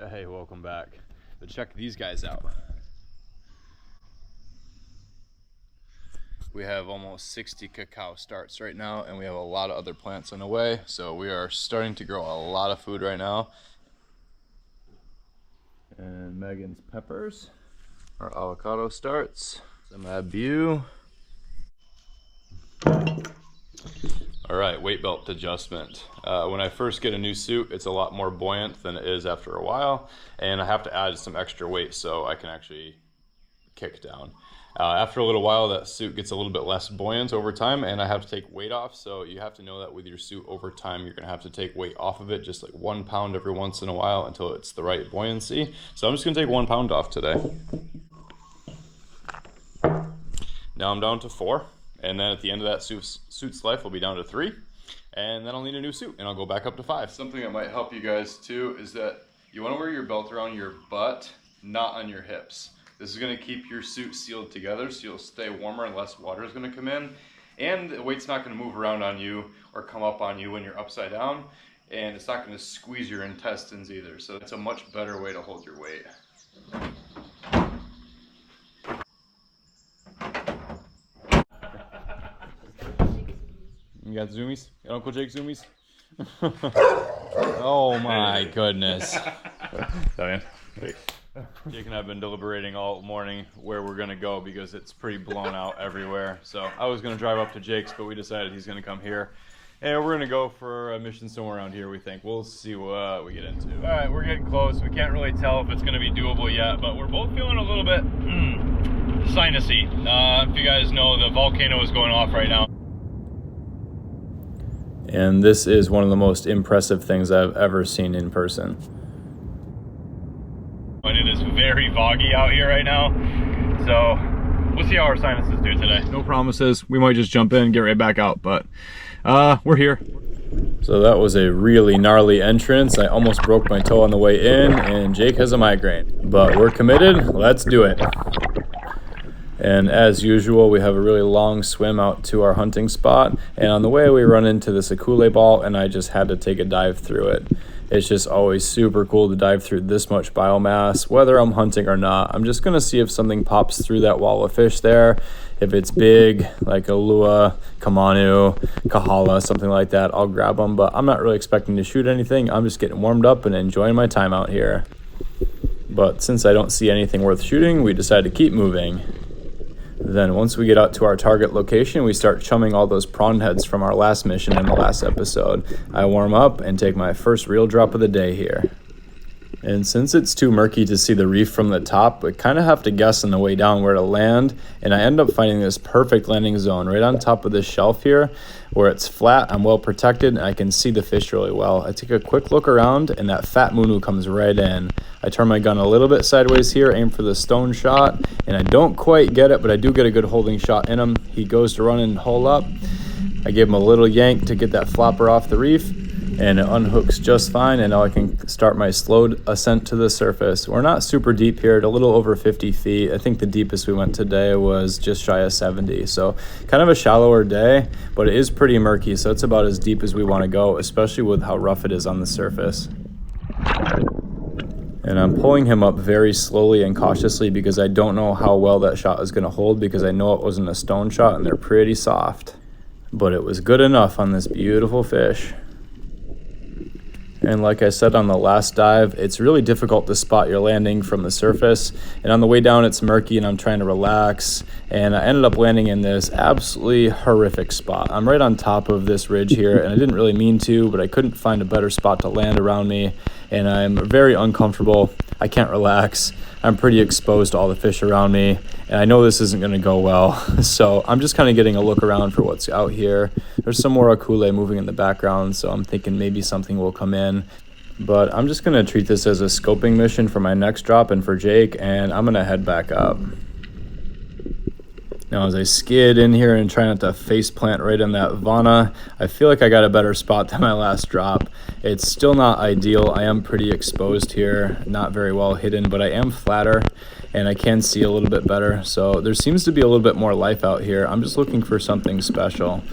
Hey, welcome back. But check these guys out. We have almost 60 cacao starts right now, and we have a lot of other plants on the way. So we are starting to grow a lot of food right now. And Megan's peppers, our avocado starts, some abu. All right, weight belt adjustment. When I first get a new suit, it's a lot more buoyant than it is after a while, and I have to add some extra weight so I can actually kick down. After a little while, that suit gets a little bit less buoyant over time, and I have to take weight off. So you have to know that with your suit over time, you're gonna have to take weight off of it, just like 1 pound every once in a while until it's the right buoyancy. So I'm just gonna take 1 pound off today. Now I'm down to 4. And then at the end of that suit's life, we'll be down to 3. And then I'll need a new suit, and I'll go back up to 5. Something that might help you guys too is that you want to wear your belt around your butt, not on your hips. This is going to keep your suit sealed together, so you'll stay warmer and less water is going to come in. And the weight's not going to move around on you or come up on you when you're upside down. And it's not going to squeeze your intestines either. So it's a much better way to hold your weight. You got zoomies? You got Uncle Jake zoomies? Oh my goodness. Jake and I have been deliberating all morning where we're gonna go because it's pretty blown out everywhere. So I was gonna drive up to Jake's, but we decided he's gonna come here. And we're gonna go for a mission somewhere around here, we think. We'll see what we get into. All right, we're getting close. We can't really tell if it's gonna be doable yet, but we're both feeling a little bit sinusy. If you guys know, the volcano is going off right now. And this is one of the most impressive things I've ever seen in person. And it is very foggy out here right now, so we'll see how our sinuses do today. No promises. We might just jump in and get right back out, but we're here. So that was a really gnarly entrance. I almost broke my toe on the way in, and Jake has a migraine. But we're committed. Let's do it. And as usual, we have a really long swim out to our hunting spot. And on the way, we run into this akule ball, and I just had to take a dive through it. It's just always super cool to dive through this much biomass, whether I'm hunting or not. I'm just gonna see if something pops through that wall of fish there. If it's big, like a lua, kamanu, kahala, something like that, I'll grab them. But I'm not really expecting to shoot anything. I'm just getting warmed up and enjoying my time out here. But since I don't see anything worth shooting, we decide to keep moving. Then once we get out to our target location, we start chumming all those prawn heads from our last mission in the last episode. I warm up and take my first real drop of the day here. And since it's too murky to see the reef from the top, we kind of have to guess on the way down where to land. And I end up finding this perfect landing zone right on top of this shelf here where it's flat, I'm well protected, and I can see the fish really well. I take a quick look around, and that fat munu comes right in. I turn my gun a little bit sideways here, aim for the stone shot, and I don't quite get it, but I do get a good holding shot in him. He goes to run and hole up. I give him a little yank to get that flopper off the reef, and it unhooks just fine, and now I can start my slow ascent to the surface. We're not super deep here, at a little over 50 feet. I think the deepest we went today was just shy of 70, so kind of a shallower day, but it is pretty murky, so it's about as deep as we want to go, especially with how rough it is on the surface. And I'm pulling him up very slowly and cautiously because I don't know how well that shot is going to hold, because I know it wasn't a stone shot and they're pretty soft. But it was good enough on this beautiful fish. And like I said on the last dive, it's really difficult to spot your landing from the surface. And on the way down, it's murky and I'm trying to relax. And I ended up landing in this absolutely horrific spot. I'm right on top of this ridge here, and I didn't really mean to, but I couldn't find a better spot to land around me. And I'm very uncomfortable. I can't relax. I'm pretty exposed to all the fish around me, and I know this isn't going to go well. So I'm just kind of getting a look around for what's out here. There's some more akule moving in the background, so I'm thinking maybe something will come in. But I'm just going to treat this as a scoping mission for my next drop and for Jake, and I'm going to head back up. Now as I skid in here and try not to face plant right in that vana, I feel like I got a better spot than my last drop. It's still not ideal. I am pretty exposed here, not very well hidden, but I am flatter and I can see a little bit better. So there seems to be a little bit more life out here. I'm just looking for something special.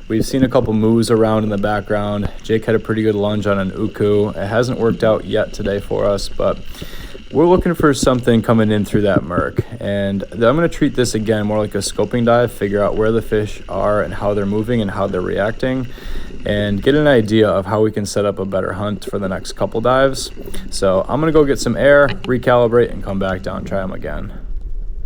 We've seen a couple moves around in the background. Jake had a pretty good lunge on an uku. It hasn't worked out yet today for us, but we're looking for something coming in through that murk. And I'm going to treat this again more like a scoping dive, figure out where the fish are and how they're moving and how they're reacting, and get an idea of how we can set up a better hunt for the next couple dives. So I'm going to go get some air, recalibrate, and come back down and try them again.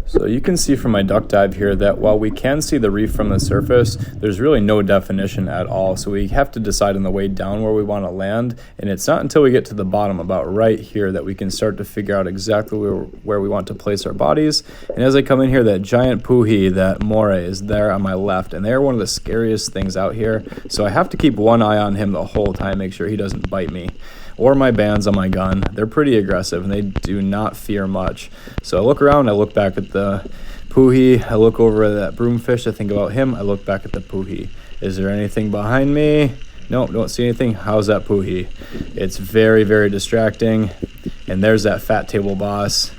So you can see from my duck dive here that while we can see the reef from the surface, there's really no definition at all. So we have to decide on the way down where we want to land. And it's not until we get to the bottom about right here that we can start to figure out exactly where we want to place our bodies. And as I come in here, that giant puhi, that moray, is there on my left. And they're one of the scariest things out here. So I have to keep one eye on him the whole time, make sure he doesn't bite me. Or my bands on my gun. They're pretty aggressive and they do not fear much. So I look around, I look back at the puhi, I look over at that broomfish, I think about him, I look back at the puhi. Is there anything behind me? Nope, don't see anything. How's that puhi? It's very, very distracting. And there's that fat table boss.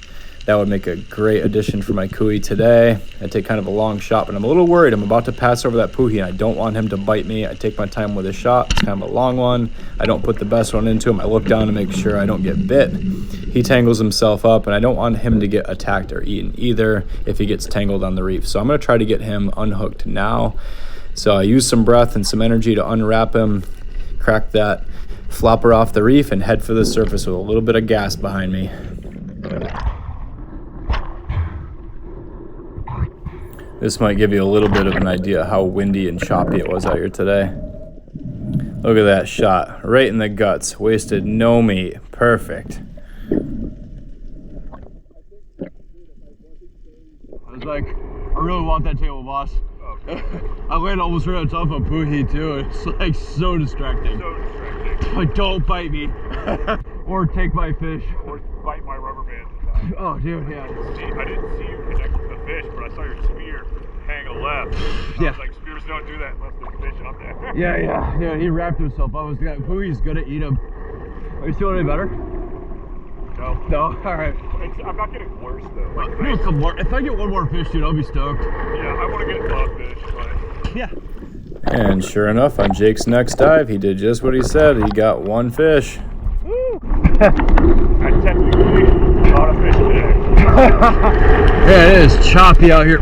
That would make a great addition for my kui today. I take kind of a long shot, but I'm a little worried. I'm about to pass over that puhi, and I don't want him to bite me. I take my time with a shot. It's kind of a long one. I don't put the best one into him. I look down to make sure I don't get bit. He tangles himself up, and I don't want him to get attacked or eaten either if he gets tangled on the reef. So I'm going to try to get him unhooked now. So I use some breath and some energy to unwrap him, crack that flopper off the reef, and head for the surface with a little bit of gas behind me. This might give you a little bit of an idea how windy and choppy it was out here today. Look at that shot, right in the guts, wasted no meat, perfect. I was like, I really want that table, boss. Okay. I landed almost right on top of a puhi too. It's like so distracting. So distracting. Like, don't bite me. Or take my fish. Or bite my rubber band. Oh, dude, yeah. I didn't see you connect with the fish, but I saw your spear hang a left. Yeah. I was like, spears don't do that unless there's fish up there. Yeah, he wrapped himself up. Puhi's gonna eat him. Are you feeling any better? No? Alright. I'm not getting worse though. Like, If I get one more fish, dude, I'll be stoked. Yeah, I want to get a fish, but... Yeah. And sure enough, on Jake's next dive, he did just what he said. He got one fish. Woo! I technically caught a fish today. Yeah, it is choppy out here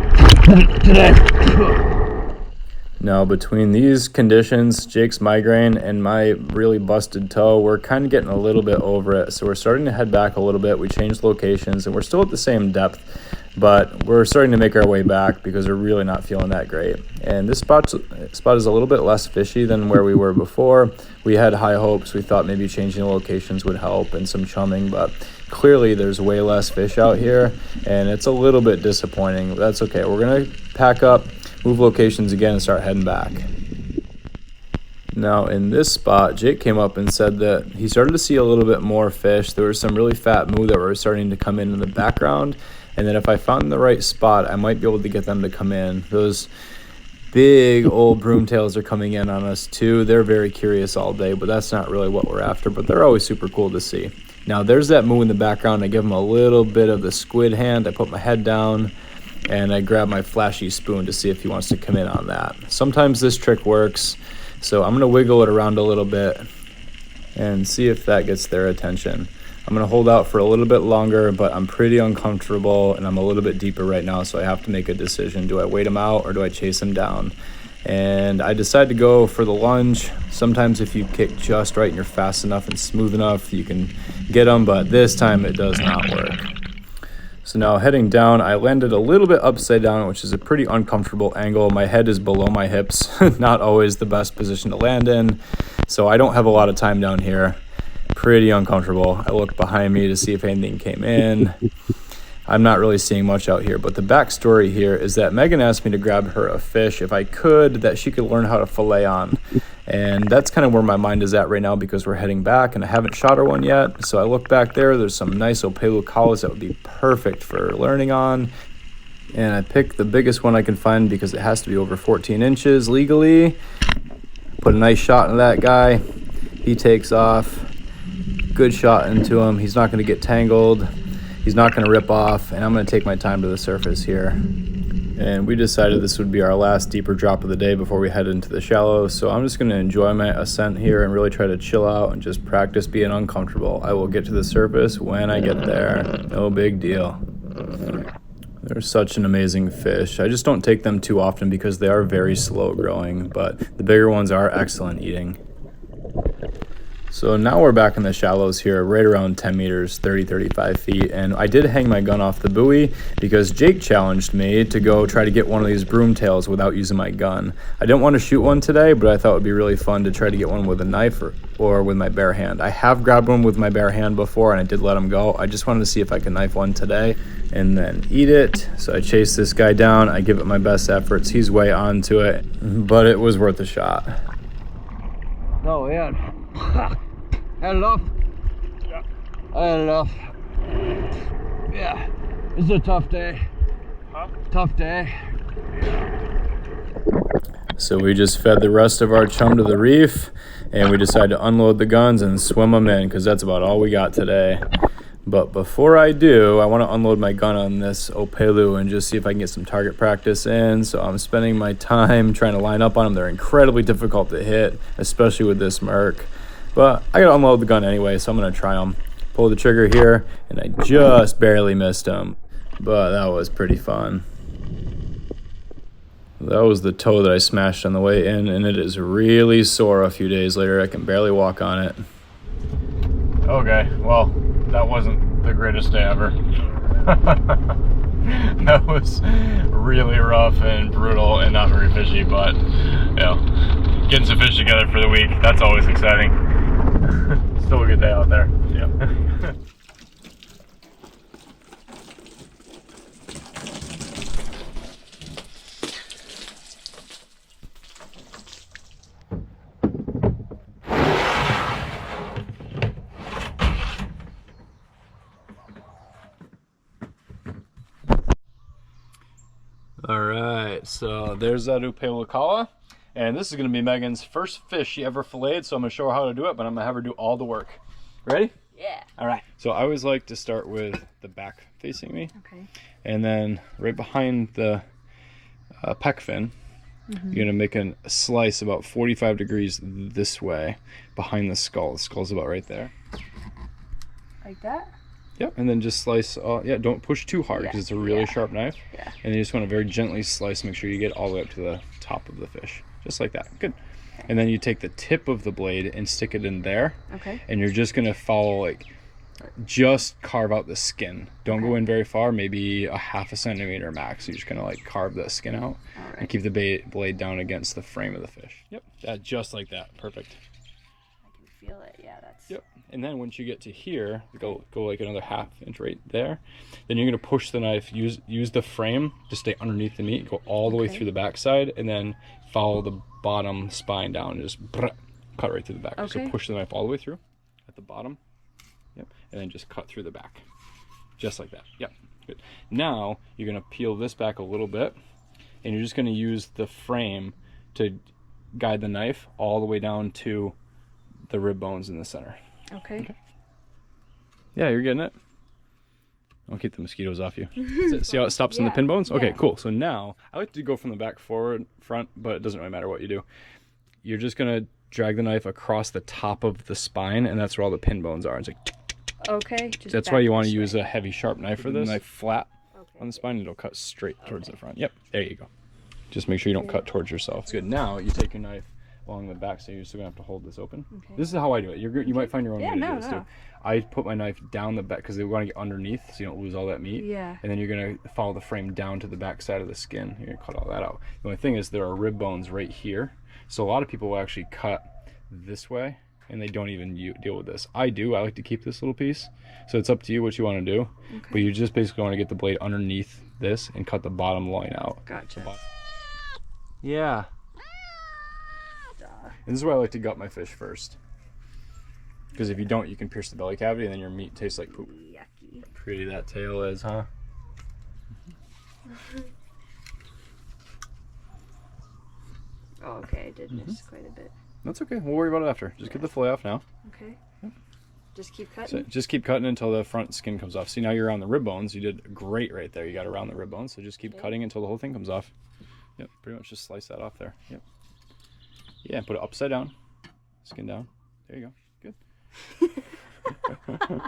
today. Now, between these conditions, Jake's migraine and my really busted toe, we're kind of getting a little bit over it. So we're starting to head back a little bit. We changed locations and we're still at the same depth, but we're starting to make our way back because we're really not feeling that great. And this spot is a little bit less fishy than where we were before. We had high hopes. We thought maybe changing the locations would help and some chumming, but clearly there's way less fish out here and it's a little bit disappointing. That's okay. We're going to pack up, move locations again, and start heading back. Now in this spot, Jake came up and said that he started to see a little bit more fish. There were some really fat moo that were starting to come in the background, and that if I found the right spot, I might be able to get them to come in. Those big old broomtails are coming in on us too. They're very curious all day, but that's not really what we're after, but they're always super cool to see. Now there's that moo in the background. I give him a little bit of the squid hand. I put my head down and I grab my flashy spoon to see if he wants to come in on that. Sometimes this trick works, so I'm gonna wiggle it around a little bit and see if that gets their attention. I'm gonna hold out for a little bit longer, but I'm pretty uncomfortable and I'm a little bit deeper right now, so I have to make a decision. Do I wait him out or do I chase him down? And I decide to go for the lunge. Sometimes if you kick just right and you're fast enough and smooth enough, you can get them, but this time it does not work. So now heading down, I landed a little bit upside down, which is a pretty uncomfortable angle. My head is below my hips, not always the best position to land in. So I don't have a lot of time down here. Pretty uncomfortable. I look behind me to see if anything came in. I'm not really seeing much out here, but the backstory here is that Megan asked me to grab her a fish, if I could, that she could learn how to fillet on. And that's kind of where my mind is at right now because we're heading back and I haven't shot her one yet. So I look back there, there's some nice opelu kalas that would be perfect for learning on. And I pick the biggest one I can find because it has to be over 14 inches legally. Put a nice shot into that guy. He takes off. Good shot into him. He's not going to get tangled. He's not going to rip off, and I'm going to take my time to the surface here. And we decided this would be our last deeper drop of the day before we head into the shallows. So I'm just going to enjoy my ascent here and really try to chill out and just practice being uncomfortable. I will get to the surface when I get there. No big deal. They're such an amazing fish. I just don't take them too often because they are very slow growing, but the bigger ones are excellent eating. So now we're back in the shallows here, right around 10 meters, 35 feet. And I did hang my gun off the buoy because Jake challenged me to go try to get one of these broomtails without using my gun. I didn't want to shoot one today, but I thought it would be really fun to try to get one with a knife or with my bare hand. I have grabbed one with my bare hand before and I did let him go. I just wanted to see if I could knife one today and then eat it. So I chase this guy down. I give it my best efforts. He's way onto it, but it was worth a shot. Oh, yeah. Had enough? Yeah. I had enough. Yeah. It's a tough day. Huh? Tough day. So we just fed the rest of our chum to the reef and we decided to unload the guns and swim them in because that's about all we got today. But before I do, I want to unload my gun on this Opelu and just see if I can get some target practice in. So I'm spending my time trying to line up on them. They're incredibly difficult to hit, especially with this Merc. But I gotta unload the gun anyway, so I'm gonna try them. Pull the trigger here, and I just barely missed him. But that was pretty fun. That was the toe that I smashed on the way in, and it is really sore a few days later. I can barely walk on it. Okay, well, that wasn't the greatest day ever. That was really rough and brutal and not very fishy, but, you know, getting some fish together for the week, that's always exciting. Still a good day out there. Yeah. All right, so there's that Upelakawa. And this is gonna be Megan's first fish she ever filleted, so I'm gonna show her how to do it, but I'm gonna have her do all the work. Ready? Yeah. All right. So I always like to start with the back facing me. Okay. And then right behind the pec fin, you're gonna make a slice about 45 degrees this way behind the skull. The skull's about right there. Like that? Yep, and then just slice, yeah, don't push too hard because it's a really sharp knife. Yeah. And you just want to very gently slice, make sure you get all the way up to the top of the fish. Just like that, good. Okay. And then you take the tip of the blade and stick it in there. Okay. And you're just gonna follow, like, just carve out the skin. Don't go in very far, maybe a ½ centimeter max. You're just gonna like carve the skin out and keep the blade down against the frame of the fish. Yep, just like that, perfect. I can feel it, yeah, that's... Yep, and then once you get to here, go like another ½ inch right there. Then you're gonna push the knife, use the frame to stay underneath the meat, go all the way through the backside, and then follow the bottom spine down and just cut right through the back. So push the knife all the way through at the bottom. Yep, and then just cut through the back. Just like that. Yep, good. Now you're gonna peel this back a little bit, and you're just gonna use the frame to guide the knife all the way down to the rib bones in the center. Okay. Yeah, you're getting it. I'll keep the mosquitoes off you. See how it stops in the pin bones? Okay, cool. So now, I like to go from the back forward, front, but it doesn't really matter what you do. You're just gonna drag the knife across the top of the spine, and that's where all the pin bones are. It's like, okay. That's why you want to use a heavy, sharp knife for this. Knife flat on the spine, and it'll cut straight towards the front. Yep, there you go. Just make sure you don't cut towards yourself. It's good. Now, you take your knife along the back, so you're still gonna have to hold this open. Okay. This is how I do it. You might find your own way to do this too. I put my knife down the back because they want to get underneath, so you don't lose all that meat. Yeah. And then you're gonna follow the frame down to the back side of the skin. You're gonna cut all that out. The only thing is there are rib bones right here, so a lot of people will actually cut this way, and they don't even deal with this. I do. I like to keep this little piece, so it's up to you what you want to do. Okay. But you just basically want to get the blade underneath this and cut the bottom loin out. Gotcha. Yeah. And this is why I like to gut my fish first. Because if you don't, you can pierce the belly cavity and then your meat tastes like poop. Yucky. Pretty that tail is, huh? Oh, okay, I did miss quite a bit. That's okay. We'll worry about it after. Just get the fillet off now. Okay. Yep. Just keep So cutting. just keep cutting until the front skin comes off. See, now you're around the rib bones. You did great right there. You got around the rib bones. So just keep cutting until the whole thing comes off. Yep, pretty much just slice that off there. Yep. Yeah, put it upside down. Skin down. There you go. Good.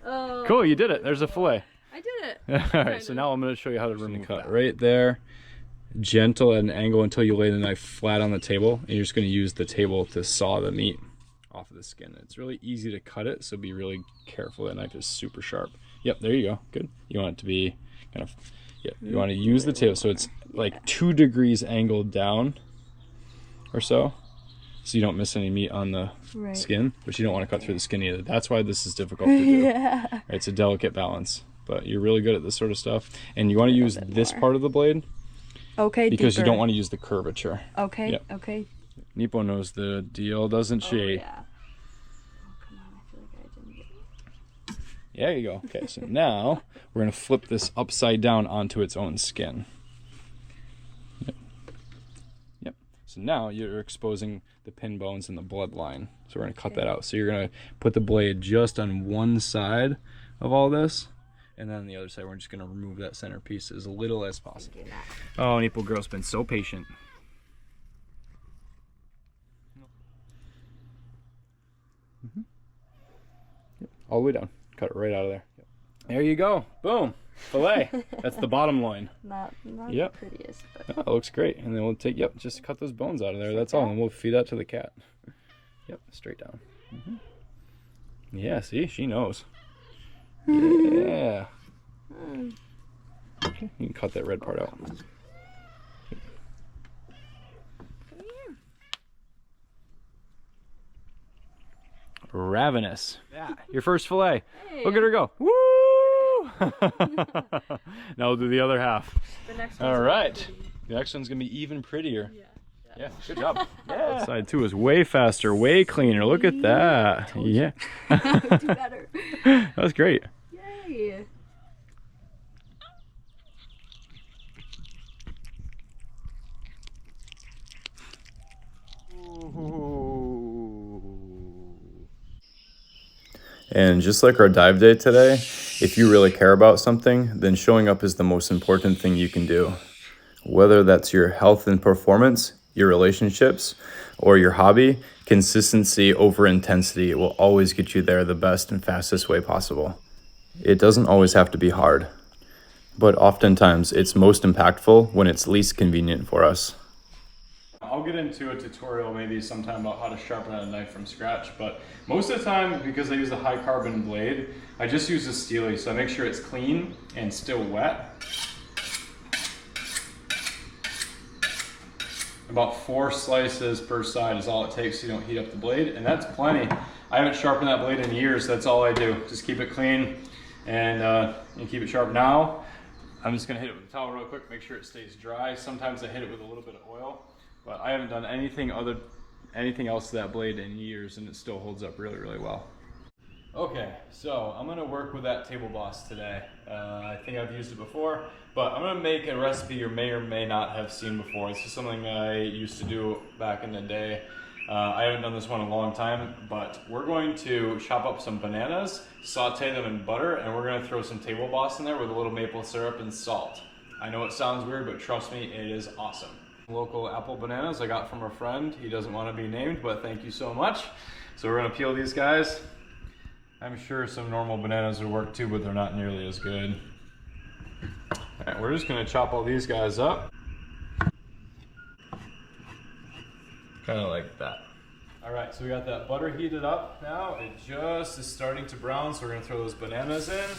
Oh, Cool, you did it. There's a fillet. I did it. All right, so now I'm going to show you how to remove cut right there. Gentle at an angle until you lay the knife flat on the table, and you're just going to use the table to saw the meat off of the skin. It's really easy to cut it, so be really careful. That knife is super sharp. Yep, there you go. Good. You want it to be kind of, yep, you want to use the table so it's like 2 degrees angled down or so you don't miss any meat on the skin, but you don't want to cut through the skin either. That's why this is difficult to do. Yeah. Right, it's a delicate balance, but you're really good at this sort of stuff. And you want to use this part of the blade. Okay, because deeper. you don't want to use the curvature. Okay, Yep. okay. Nepo knows the deal, doesn't she? Oh, yeah. Oh, come on, I feel like I didn't get it. There you go. Okay, so now we're going to flip this upside down onto its own skin. Yep. Yep. So now you're exposing the pin bones and the bloodline. So we're going to cut that out. So you're going to put the blade just on one side of all this. And then on the other side, we're just going to remove that center piece as little as possible. Oh, Nepo girl's been so patient. Yep. All the way down. Cut it right out of there. Yep. There you go. Boom. Fillet. That's the bottom loin. Not Yep. the prettiest, but Oh, it looks great. And then we'll take, yep, just cut those bones out of there. That's all. And we'll feed that to the cat. Yep, straight down. Yeah, see? She knows. Yeah. Okay, you can cut that red part out. Ravenous. Yeah. Your first fillet. hey. Look at her go. Woo! Now we'll do the other half. The next All one's right. pretty. The next one's going to be even pretty. Yeah. Good job. Yeah. Side 2 is way faster, way cleaner. Look at that. Yeah. Do better. That was great. Yay. And just like our dive day today, if you really care about something, then showing up is the most important thing you can do. Whether that's your health and performance, your relationships, or your hobby, consistency over intensity will always get you there the best and fastest way possible. It doesn't always have to be hard, but oftentimes it's most impactful when it's least convenient for us. I'll get into a tutorial maybe sometime about how to sharpen a knife from scratch, but most of the time, because I use a high carbon blade, I just use a steely, so I make sure it's clean and still wet. About 4 slices per side is all it takes so you don't heat up the blade, and that's plenty. I haven't sharpened that blade in years, that's all I do. Just keep it clean and keep it sharp. Now, I'm just gonna hit it with a towel real quick, make sure it stays dry. Sometimes I hit it with a little bit of oil, but I haven't done anything else to that blade in years, and it still holds up really, really well. Okay, so I'm gonna work with that Table Boss today. I think I've used it before, but I'm gonna make a recipe you may or may not have seen before. This is something I used to do back in the day. I haven't done this one in a long time, but we're going to chop up some bananas, saute them in butter, and we're gonna throw some Table Boss in there with a little maple syrup and salt. I know it sounds weird, but trust me, it is awesome. Local apple bananas I got from a friend. He doesn't want to be named, but thank you so much. So we're gonna peel these guys. I'm sure some normal bananas would work too, but they're not nearly as good. All right, we're just gonna chop all these guys up. Kind of like that. All right, so we got that butter heated up now. It just is starting to brown, so we're gonna throw those bananas in.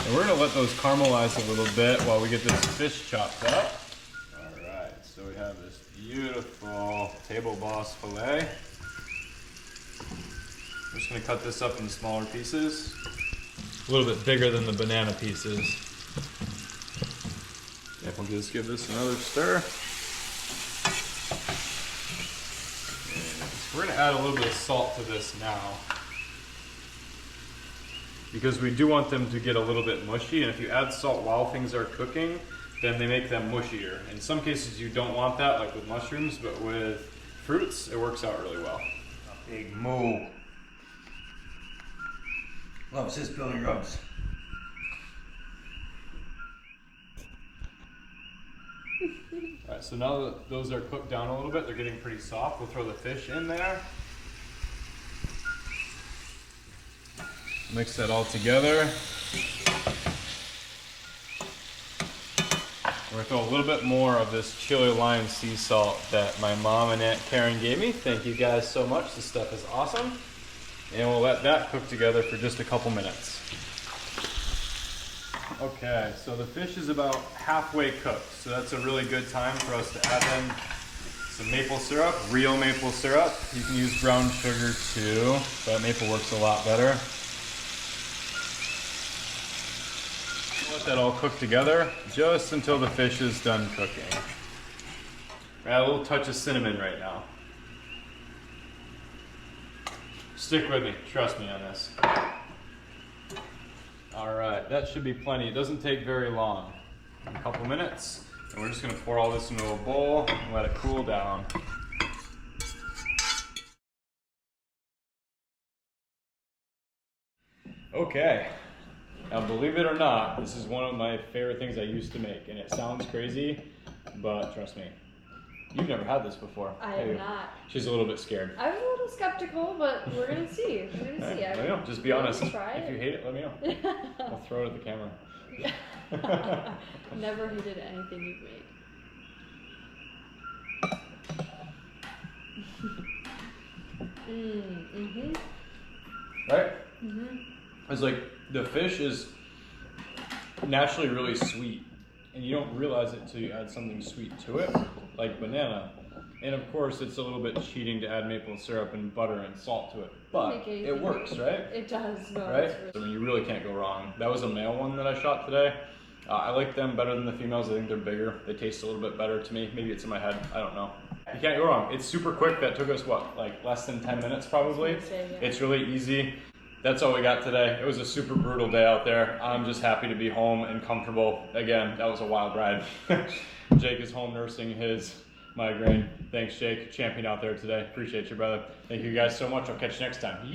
And we're gonna let those caramelize a little bit while we get this fish chopped up. All right, so we have this beautiful Table Boss fillet. We're just gonna cut this up into smaller pieces. A little bit bigger than the banana pieces. Yeah, we'll just give this another stir. And we're gonna add a little bit of salt to this now, because we do want them to get a little bit mushy, and if you add salt while things are cooking, then they make them mushier. In some cases you don't want that, like with mushrooms, but with fruits, it works out really well. Big moo. Loves his belly rubs. All right, so now that those are cooked down a little bit, they're getting pretty soft. We'll throw the fish in there. Mix that all together. We're gonna throw a little bit more of this chili lime sea salt that my mom and Aunt Karen gave me. Thank you guys so much. This stuff is awesome. And we'll let that cook together for just a couple minutes. Okay, so the fish is about halfway cooked. So that's a really good time for us to add in some maple syrup, real maple syrup. You can use brown sugar too, but maple works a lot better. Let that all cook together just until the fish is done cooking. Add a little touch of cinnamon right now. Stick with me, trust me on this. All right, that should be plenty. It doesn't take very long. A couple minutes, and we're just gonna pour all this into a bowl and let it cool down. Okay. Now, believe it or not, this is one of my favorite things I used to make, and it sounds crazy, but trust me, you've never had this before. I have not. She's a little bit scared. I was a little skeptical, but we're gonna see. We're gonna see. Let me know. Just be honest. Try if it. you hate it, let me know. I'll throw it at the camera. Never hated anything you've made. Right? It's like the fish is naturally really sweet, and you don't realize it until you add something sweet to it, like banana. And of course, it's a little bit cheating to add maple syrup and butter and salt to it, but it works, right? It does, no, right? I mean, you really can't go wrong. That was a male one that I shot today. I like them better than the females. I think they're bigger. They taste a little bit better to me. Maybe it's in my head. I don't know. You can't go wrong. It's super quick. That took us, what, like less than 10 minutes probably? It's really easy. That's all we got today. It was a super brutal day out there. I'm just happy to be home and comfortable. Again, that was a wild ride. Jake is home nursing his migraine. Thanks, Jake. Champion out there today. Appreciate you, brother. Thank you guys so much. I'll catch you next time.